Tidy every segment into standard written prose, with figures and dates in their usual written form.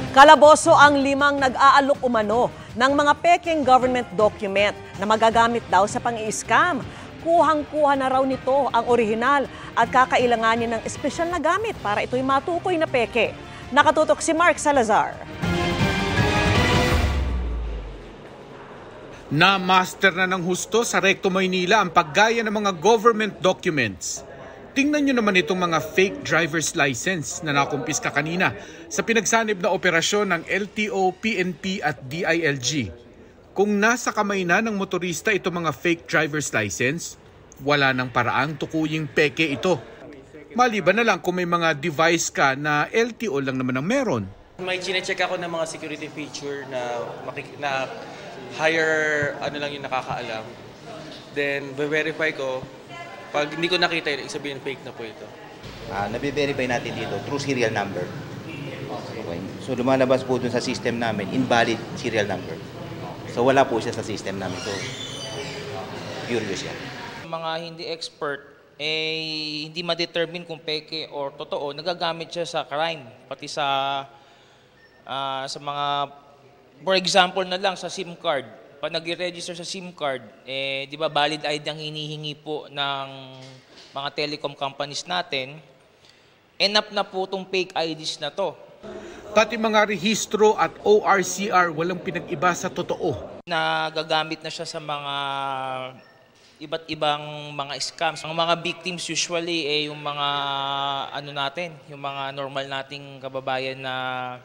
Kalaboso ang 5 nag-aalok umano ng mga peking government document na magagamit daw sa pang-i-scam. Kuhang-kuha na raw nito ang orihinal at kakailanganin ng espesyal na gamit para ito'y matukoy na peke. Nakatutok si Mark Salazar. Na-master na ng husto sa Recto Maynila ang paggaya ng mga government documents. Tingnan nyo naman itong mga fake driver's license na nakumpiska kanina sa pinagsanib na operasyon ng LTO, PNP at DILG. Kung nasa kamay na ng motorista itong mga fake driver's license, wala nang paraang tukuying peke ito. Maliban na lang kung may mga device ka na LTO lang naman ang meron. May chine-check ako ng mga security feature na higher lang yung nakakaalam. Then, verify ko. Pag hindi ko nakita yun, sabihin fake na po ito. Nabi-verify natin dito through serial number. Okay. So lumalabas po dun sa system namin, invalid serial number. So wala po siya sa system namin. So curious yan. Mga hindi expert, hindi ma-determine kung peke or totoo, nagagamit siya sa crime. Pati sa mga, for example na lang, sa SIM card. Pag nag-register sa SIM card, di ba valid ID ang hinihingi po ng mga telecom companies natin, enough na po itong fake IDs na to. Pati mga rehistro at ORCR walang pinag-iba sa totoo. Nagagamit na siya sa mga iba't ibang mga scams. Ang mga victims usually yung mga yung mga normal nating kababayan na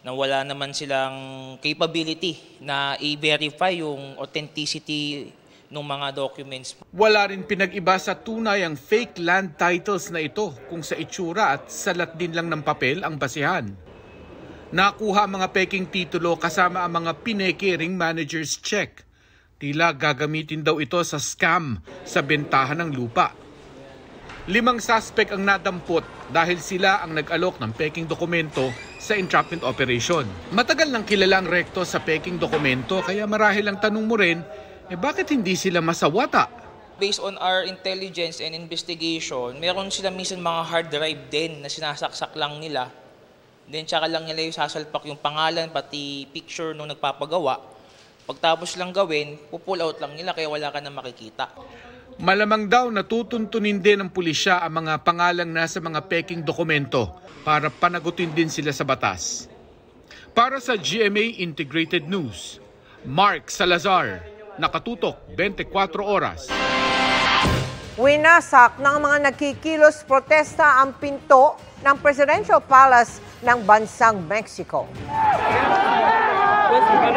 wala naman silang capability na i-verify yung authenticity ng mga documents. Wala rin pinag-iba sa tunay ang fake land titles na ito kung sa itsura at salat din lang ng papel ang basihan. Nakuha mga peking titulo kasama ang mga pineke ring manager's check. Tila gagamitin daw ito sa scam sa bentahan ng lupa. 5 suspect ang nadampot dahil sila ang nag-alok ng peking dokumento sa entrapment operation. Matagal nang kilala ang Recto sa peking dokumento kaya marahil ang tanong mo rin, bakit hindi sila masawata? Based on our intelligence and investigation, meron sila minsan mga hard drive din na sinasaksak lang nila. Then tsaka lang nila yung sasalpak yung pangalan pati picture nung nagpapagawa. Pagtapos lang gawin, pull out lang nila kaya wala ka na makikita. Malamang daw natutuntunin din ng pulisya ang mga pangalang nasa mga peking dokumento para panagutin din sila sa batas. Para sa GMA Integrated News, Mark Salazar, nakatutok 24 oras. Winasak ng mga nagkikilos protesta ang pinto ng Presidential Palace ng bansang Mexico.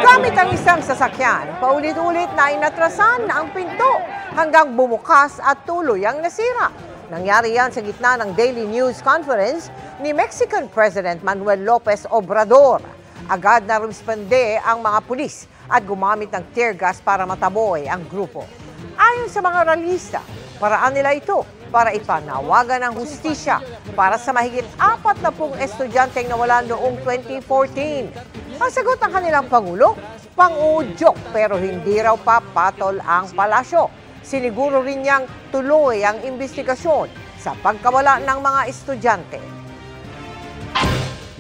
Gamit ang isang sasakyan, paulit-ulit na inatrasan ang pinto hanggang bumukas at tuloy ang nasira. Nangyari yan sa gitna ng daily news conference ni Mexican President Manuel Lopez Obrador. Agad na responde ang mga pulis at gumamit ng tear gas para mataboy ang grupo. Ayon sa mga ralista, paraan nila ito para ipanawagan ng hustisya para sa mahigit 40 estudyanteng nawalan noong 2014. Ang sagot ng kanilang Pangulo, pang-udyok pero hindi raw papatol ang palasyo. Siniguro rin niyang tuloy ang investigasyon sa pagkawala ng mga estudyante.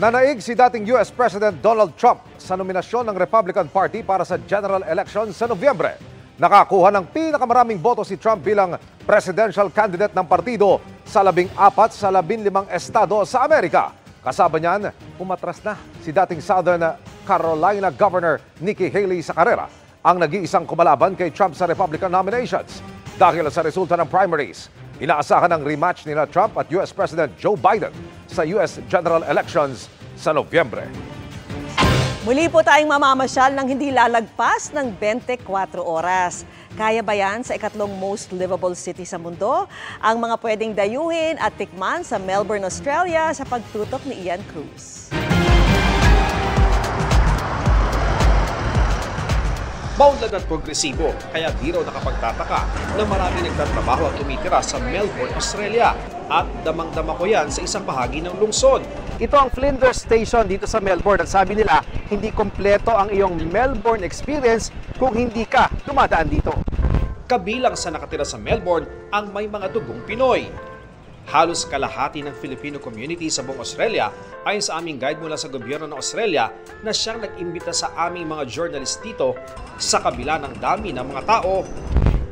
Nanaig si dating US President Donald Trump sa nominasyon ng Republican Party para sa general election sa Nobyembre. Nakakuha ng pinakamaraming boto si Trump bilang presidential candidate ng partido sa 14 sa 15 estado sa Amerika. Kasama niyan, umatras na si dating Southern Carolina Governor Nikki Haley sa karera, ang nag-iisang kumalaban kay Trump sa Republican nominations. Dahil sa resulta ng primaries, inaasahan ang rematch ni Trump at US President Joe Biden sa US general elections sa Nobyembre. Muli po tayong mamamasyal ng hindi lalagpas ng 24 oras. Kaya ba yan sa ikatlong most livable city sa mundo? Ang mga pwedeng dayuhin at tikman sa Melbourne, Australia sa pagtutok ni Ian Cruz. Maunlad at progresibo, kaya di raw nakapagtataka na marami nagtatrabaho at tumitira sa Melbourne, Australia. At damang-dama ko yan sa isang bahagi ng lungsod. Ito ang Flinders Station dito sa Melbourne at sabi nila, hindi kompleto ang iyong Melbourne experience kung hindi ka dumadaan dito. Kabilang sa nakatira sa Melbourne ang may mga dugong Pinoy. Halos kalahati ng Filipino community sa buong Australia ayon sa aming guide mula sa gobyerno ng Australia na siyang nag-imbita sa aming mga journalist dito sa kabila ng dami ng mga tao.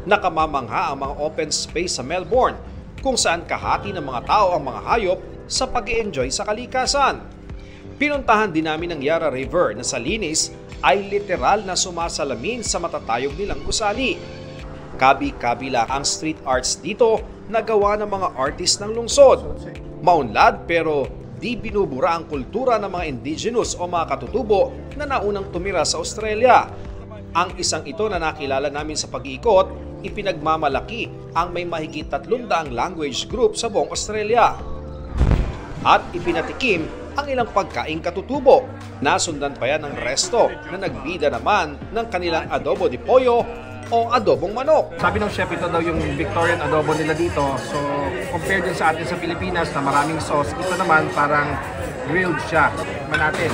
Nakamamangha ang mga open space sa Melbourne kung saan kahati ng mga tao ang mga hayop sa pag-i-enjoy sa kalikasan. Pinuntahan din namin ang Yarra River na sa linis ay literal na sumasalamin sa matatayog nilang gusali. Kabi-kabila ang street arts dito na gawa ng mga artist ng lungsod. Maunlad pero di binubura ang kultura ng mga indigenous o mga katutubo na naunang tumira sa Australia. Ang isang ito na nakilala namin sa pag-iikot, ipinagmamalaki ang may mahigit 300 language group sa buong Australia. At ipinatikim ang ilang pagkaing katutubo. Nasundan pa yan ng resto na nagbida naman ng kanilang adobo de pollo o adobong manok. Sabi ng chef, ito daw yung Victorian adobo nila dito. So, compared din sa atin sa Pilipinas na maraming sauce, ito naman parang grilled siya. Tikman natin.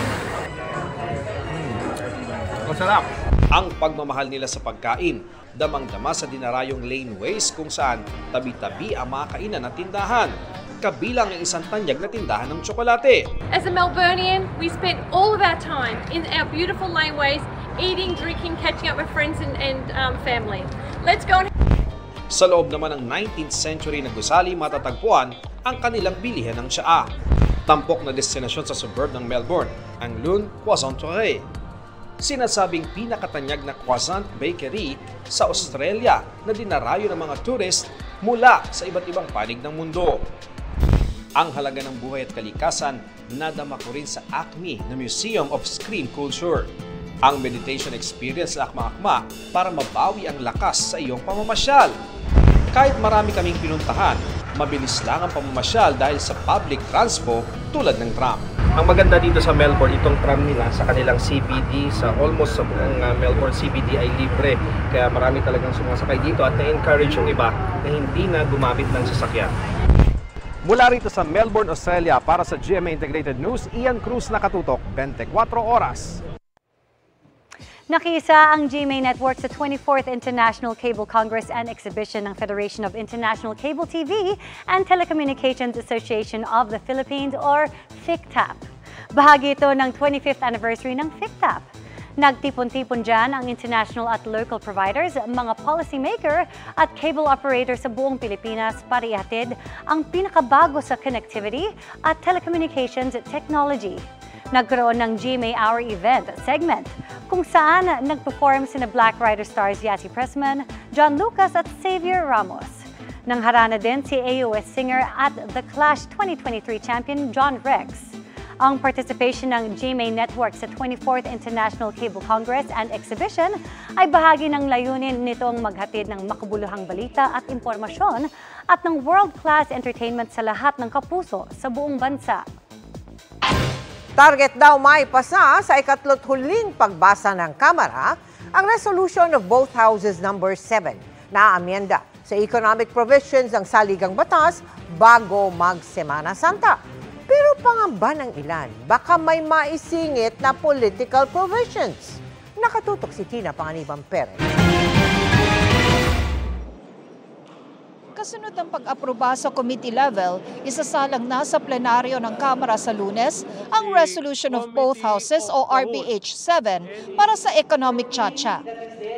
Masarap. Ang pagmamahal nila sa pagkain, damang-dama sa dinarayong laneways kung saan tabi-tabi ang mga kainan at tindahan. Kabilang ang isang tanyag na tindahan ng tsokolate. As a Melburnian, we spent all of our time in our beautiful laneways, eating, drinking, catching up with friends and family. Let's go and... Sa loob naman ng 19th century na gusali, matatagpuan ang kanilang bilihan ng tsaa. Tampok na destinasyon sa suburb ng Melbourne, ang Lune Croissant Touré. Sinasabing pinakatanyag na croissant bakery sa Australia na dinarayo ng mga tourist mula sa iba't ibang panig ng mundo. Ang halaga ng buhay at kalikasan, nadama ko rin sa ACME na Museum of Screen Culture. Ang meditation experience na akma-akma para mabawi ang lakas sa iyong pamamasyal. Kahit marami kaming pinuntahan, mabilis lang ang pamamasyal dahil sa public transpo tulad ng tram. Ang maganda dito sa Melbourne, itong tram nila sa kanilang CBD, sa almost sa buong Melbourne CBD ay libre. Kaya marami talagang sumasakay dito at na-encourage yung iba na hindi na gumamit ng sasakyan. Mula rito sa Melbourne, Australia, para sa GMA Integrated News, Ian Cruz nakatutok, 24 oras. Nakiisa ang GMA Network sa 24th International Cable Congress and Exhibition ng Federation of International Cable TV and Telecommunications Association of the Philippines or FICTAP. Bahagi ito ng 25th anniversary ng FICTAP. Nagtipon-tipon dyan ang international at local providers, mga policymaker at cable operator sa buong Pilipinas para ihatid ang pinakabago sa connectivity at telecommunications technology. Nagkaroon ng GMA Hour event segment kung saan nag-perform sina Black Rider stars Yasi Pressman, John Lucas at Xavier Ramos. Nangharana din si AOS singer at The Clash 2023 champion John Rex. Ang participation ng GMA Network sa 24th International Cable Congress and Exhibition ay bahagi ng layunin nitong maghatid ng makabuluhang balita at impormasyon at ng world-class entertainment sa lahat ng kapuso sa buong bansa. Target daw may pasa sa ikatlot huling pagbasa ng Kamara ang Resolution of both Houses No. 7 na amyenda sa economic provisions ng saligang batas bago mag-Semana Santa. Pero pangamba ng ilan, baka may maisingit na political provisions. Nakatutok si Tina Panganiban Perez. Kasunod ng pag-aproba sa committee level, isasalang na sa plenaryo ng Kamara sa Lunes ang Resolution of Both Houses o RBH 7 para sa economic chacha.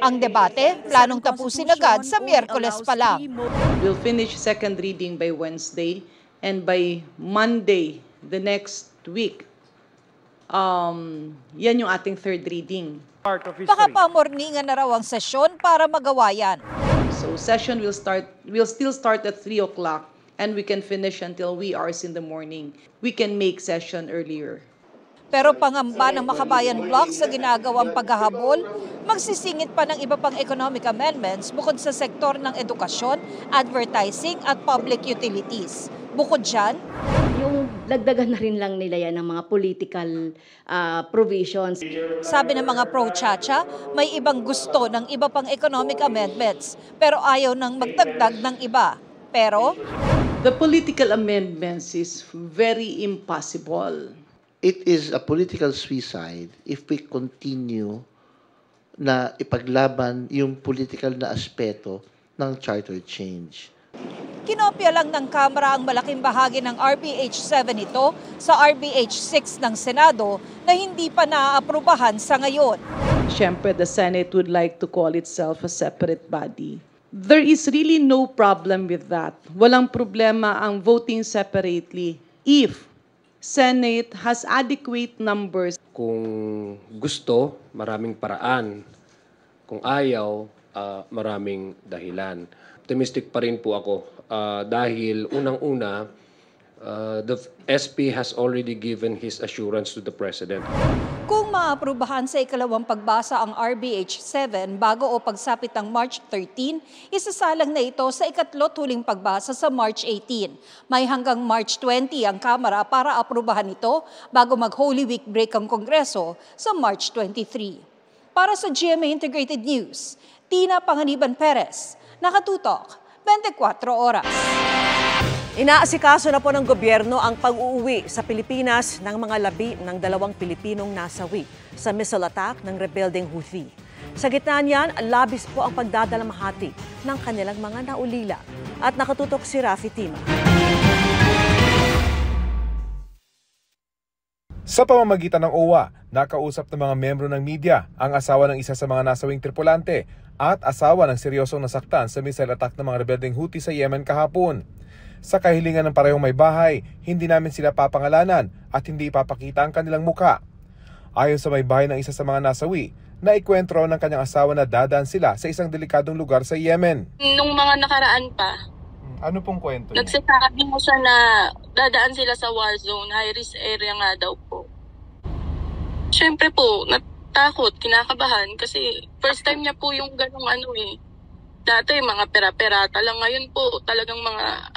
Ang debate, planong tapusin agad sa Miyerkules pa lang. We'll finish second reading by Wednesday and by Monday the next week. Yan yung ating third reading. Baka pamorningan na raw ang sesyon para magawa yan. So session will still start at 3 o'clock and we can finish until wee hours in the morning. We can make session earlier. Pero pangamba ng Makabayan Bloc sa ginagawang paghahabol, magsisingit pa ng iba pang economic amendments bukod sa sektor ng edukasyon, advertising at public utilities. Bukod dyan, yung lagdagan na rin lang nila yan ng mga political provisions. Sabi ng mga pro-chacha, may ibang gusto ng iba pang economic amendments, pero ayaw nang magdagdag ng iba. Pero the political amendments is very impossible. It is a political suicide if we continue na ipaglaban yung political na aspeto ng charter change. Kinopya lang ng Kamara ang malaking bahagi ng RBH 7 ito sa RBH 6 ng Senado na hindi pa naaaprubahan sa ngayon. Siyempre, the Senate would like to call itself a separate body. There is really no problem with that. Walang problema ang voting separately if Senate has adequate numbers. Kung gusto, maraming paraan. Kung ayaw, maraming dahilan. Optimistic pa rin po ako dahil unang-una, the SP has already given his assurance to the President. Kung maaprubahan sa ikalawang pagbasa ang RBH 7 bago o pagsapit ng March 13, isasalang na ito sa ikatlo't huling pagbasa sa March 18. May hanggang March 20 ang Kamara para aprubahan ito bago mag-Holy Week break ang Kongreso sa March 23. Para sa GMA Integrated News, Tina Panganiban Perez, nakatutok 24 oras. Inaasikaso na po ng gobyerno ang pag-uuwi sa Pilipinas ng mga labi ng 2 Pilipinong nasawi sa missile attack ng rebeldeng Houthi. Sa gitna niyan, labis po ang pagdadalamhati ng kanilang mga naulila. At nakatutok si Rafi Tima. Sa pamamagitan ng OWA, nakausap ng mga membro ng media ang asawa ng isa sa mga nasawing tripulante at asawa ng seryosong nasaktan sa missile attack ng mga rebeldeng Houthi sa Yemen kahapon. Sa kahilingan ng parehong may bahay, hindi namin sila papangalanan at hindi ipapakita ang kanilang muka. Ayon sa may bahay ng isa sa mga nasawi, naikwentro ng kanyang asawa na dadaan sila sa isang delikadong lugar sa Yemen. Nung mga nakaraan pa, ano pong kwento niya? nagsasabi mo siya na dadaan sila sa war zone, high-risk area nga daw po. Siyempre po, natakot, kinakabahan kasi first time niya po yung ganong Dati mga pera-perata lang, ngayon po talagang mga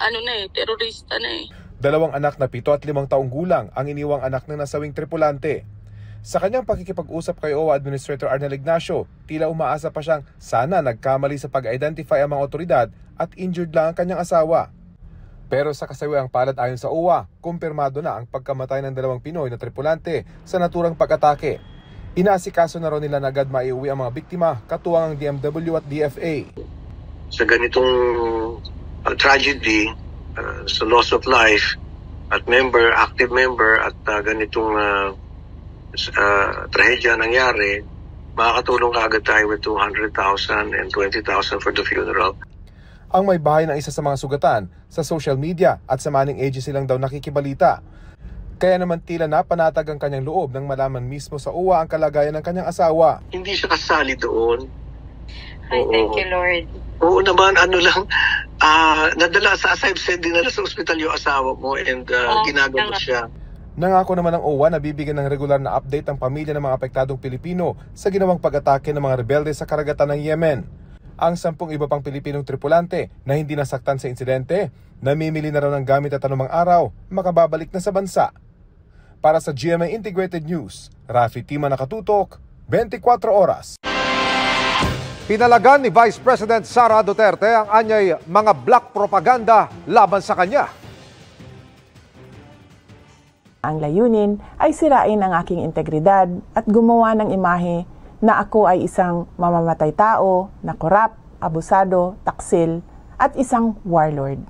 terorista na eh. 2 anak na 7 at 5 taong gulang ang iniwang anak ng nasawing tripulante. Sa kanyang pakikipag-usap kay OWA Administrator Arnel Ignacio, tila umaasa pa siyang sana nagkamali sa pag-identify ang mga otoridad at injured lang ang kanyang asawa. Pero sa kasawiang palad ayon sa OWA, kumpirmado na ang pagkamatay ng 2 Pinoy na tripulante sa naturang pag-atake. Inaasikaso na rin nila na agad maiuwi ang mga biktima, katuwang ang DMW at DFA. Sa ganitong tragedy, sa loss of life at active member at ganitong trahedya nangyari, makakatulong kaagad tayo with 200,000 and 20,000 for the funeral. Ang may bahay ng isa sa mga sugatan sa social media at sa manning agency lang daw nakikibalita. Kaya naman tila napanatag ang kanyang loob nang malaman mismo sa OWA ang kalagayan ng kanyang asawa. Hindi siya kasali doon. Ay, thank you, Lord. Oo naman, nadala sa, as I've said, dinala sa ospital yung asawa mo and ginagawa siya. Nangako naman ng OWA na bibigyan ng regular na update ang pamilya ng mga apektadong Pilipino sa ginawang pag-atake ng mga rebelde sa karagatan ng Yemen. Ang 10 iba pang Pilipinong tripulante na hindi nasaktan sa insidente, namimili na raw ng gamit at anumang araw, makababalik na sa bansa. Para sa GMA Integrated News, Rafi Tima, nakatutok, 24 oras. Pinalagan ni Vice President Sara Duterte ang anyay mga black propaganda laban sa kanya. Ang layunin ay sirain ang aking integridad at gumawa ng imahe na ako ay isang mamamatay tao, na korap, abusado, taksil at isang warlord.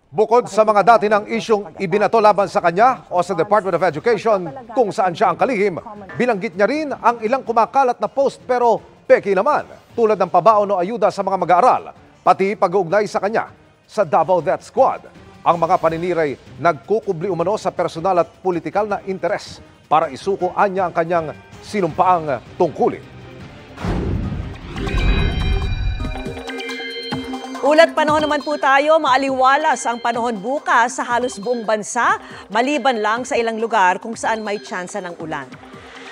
Bukod sa mga dati ng isyong ibinato laban sa kanya o sa Department of Education kung saan siya ang kalihim, bilanggit niya rin ang ilang kumakalat na post pero peki naman, tulad ng pabaon o ayuda sa mga mag-aaral, pati pag-uugnay sa kanya sa Davao Death Squad. Ang mga paniniray nagkukubli umano sa personal at politikal na interes para isuko anya ang kanyang sinumpaang tungkulin. Ulat panahon naman po tayo, maaliwalas ang panahon bukas sa halos buong bansa, maliban lang sa ilang lugar kung saan may tsansa ng ulan.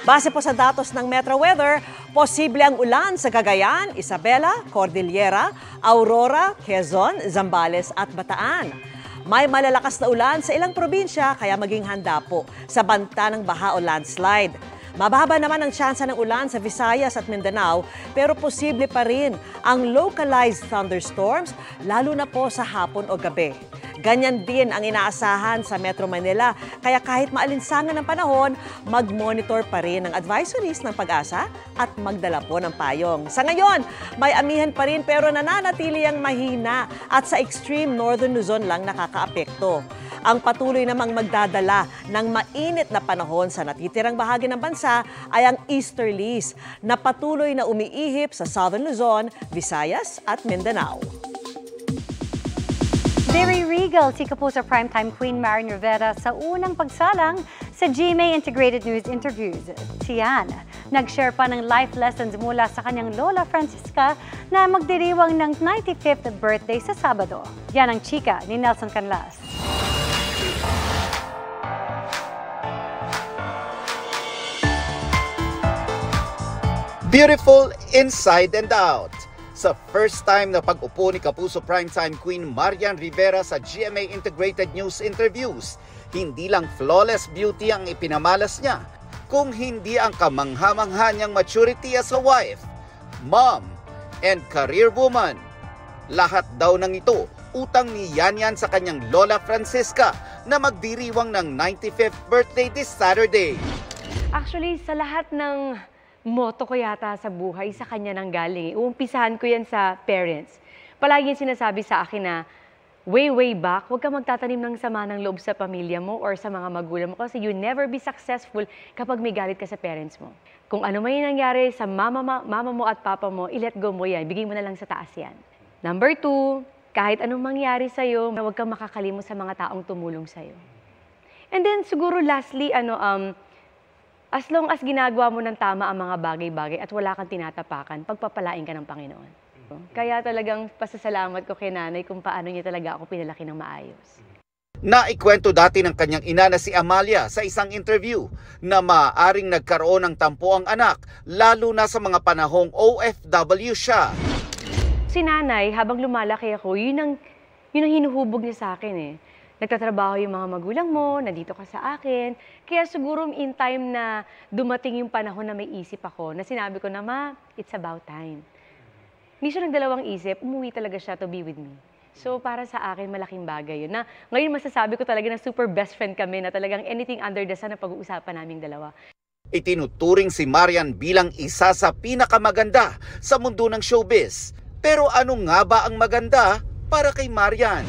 Base po sa datos ng Metro Weather, posible ang ulan sa Cagayan, Isabela, Cordillera, Aurora, Quezon, Zambales at Bataan. May malalakas na ulan sa ilang probinsya kaya maging handa po sa banta ng baha o landslide. Mababa naman ang tsansa ng ulan sa Visayas at Mindanao pero posible pa rin ang localized thunderstorms lalo na po sa hapon o gabi. Ganyan din ang inaasahan sa Metro Manila kaya kahit maalinsangan ng panahon, mag-monitor pa rin ang advisories ng Pag-asa at magdala po ng payong. Sa ngayon, may amihan pa rin pero nananatili ang mahina at sa extreme northern Luzon lang nakakaapekto. Ang patuloy namang magdadala ng mainit na panahon sa natitirang bahagi ng bansa ay ang easterlies na patuloy na umiihip sa southern Luzon, Visayas at Mindanao. Very regal si Kapuso Primetime Queen Marian Rivera sa unang pagsalang sa GMA Integrated News Interviews. Tiyan, nag-share pa ng life lessons mula sa kanyang Lola Francisca na magdiriwang ng 95th birthday sa Sabado. Yan ang chika ni Nelson Canlas. Beautiful inside and out. Sa first time na pag-upo ni Kapuso Primetime Queen Marian Rivera sa GMA Integrated News Interviews, hindi lang flawless beauty ang ipinamalas niya, kung hindi ang kamangha-mangha niyang maturity as a wife, mom, and career woman. Lahat daw ng ito, utang ni Yan sa kanyang Lola Francisca na magdiriwang ng 95th birthday this Saturday. Actually, sa lahat ng motto ko yata sa buhay, sa kanya nang galing. Uumpisahan ko yan sa parents. Palagi sinasabi sa akin na, way back, huwag ka magtatanim ng sama ng loob sa pamilya mo or sa mga magulang mo kasi you never be successful kapag may galit ka sa parents mo. Kung ano may nangyari sa mama mo at papa mo, i-let go mo yan. Bigay mo na lang sa taas yan. Number 2, kahit anong mangyari sa'yo, huwag kang makakalimot sa mga taong tumulong sa'yo. And then siguro lastly, as long as ginagawa mo ng tama ang mga bagay-bagay at wala kang tinatapakan, pagpapalain ka ng Panginoon. Kaya talagang pasasalamat ko kay nanay kung paano niya talaga ako pinalaki ng maayos. Naikwento dati ng kanyang ina na si Amalia sa isang interview na maaaring nagkaroon ng tampo ang anak, lalo na sa mga panahong OFW siya. Si nanay, habang lumalaki ako, yun ang hinuhubog niya sa akin eh. Nagtatrabaho yung mga magulang mo, nandito ka sa akin. Kaya siguro in time na dumating yung panahon na may isip ako, na sinabi ko na, Ma, it's about time. Hindi siya nagdalawang isip, umuwi talaga siya to be with me. So para sa akin, malaking bagay yun. Na ngayon masasabi ko talaga na super best friend kami, na talagang anything under the sun na pag-uusapan naming dalawa. Itinuturing si Marian bilang isa sa pinakamaganda sa mundo ng showbiz. Pero ano nga ba ang maganda para kay Marian?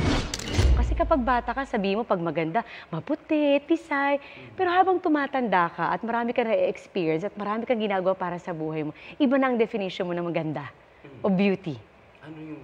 Kasi kapag bata ka, sabihin mo pag maganda, maputi, tisay. Pero habang tumatanda ka at marami ka na-experience at marami kang ginagawa para sa buhay mo, iba na ang definition mo ng maganda o beauty.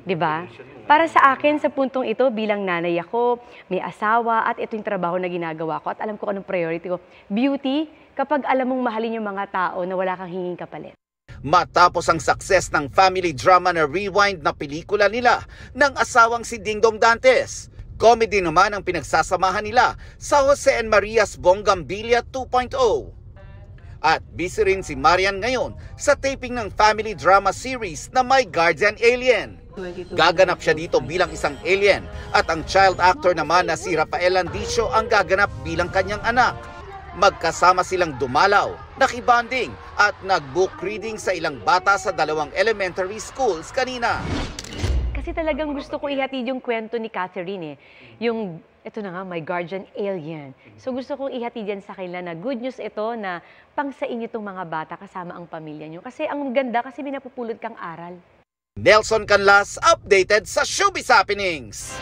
Diba? Para sa akin, sa puntong ito, bilang nanay ako, may asawa at ito yung trabaho na ginagawa ko at alam ko anong priority ko. Beauty, kapag alam mong mahalin yung mga tao na wala kang hinging kapalit. Matapos ang success ng family drama na Rewind na pelikula nila ng asawang si Dingdong Dantes, comedy naman ang pinagsasamahan nila sa Jose and Maria's Bonggambilya 2.0. At busy rin si Marian ngayon sa taping ng family drama series na My Guardian Alien. Gaganap siya dito bilang isang alien at ang child actor naman na si Rafael Landicio ang gaganap bilang kanyang anak. Magkasama silang dumalaw, nakibanding at nag-book reading sa ilang bata sa 2 elementary schools kanina. Kasi talagang gusto ko ihatid yung kwento ni Catherine eh. Yung, ito na nga, My Guardian Alien. So gusto kong ihatid yan sa kanila na good news ito na pang sa inyo itong mga bata kasama ang pamilya nyo. Kasi ang ganda kasi may napupulot kang aral. Nelson Canlas, updated sa Showbiz Happenings.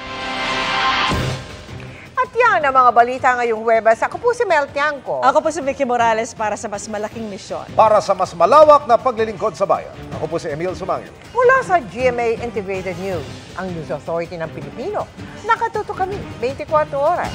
At yan ang mga balita ngayong Huwebes. Ako po si Mel Tiangco. Ako po si Vicky Morales para sa mas malaking misyon. Para sa mas malawak na paglilingkod sa bayan. Ako po si Emil Sumangil. Mula sa GMA Integrated News, ang News Authority ng Pilipino. Nakatuto kami 24 oras.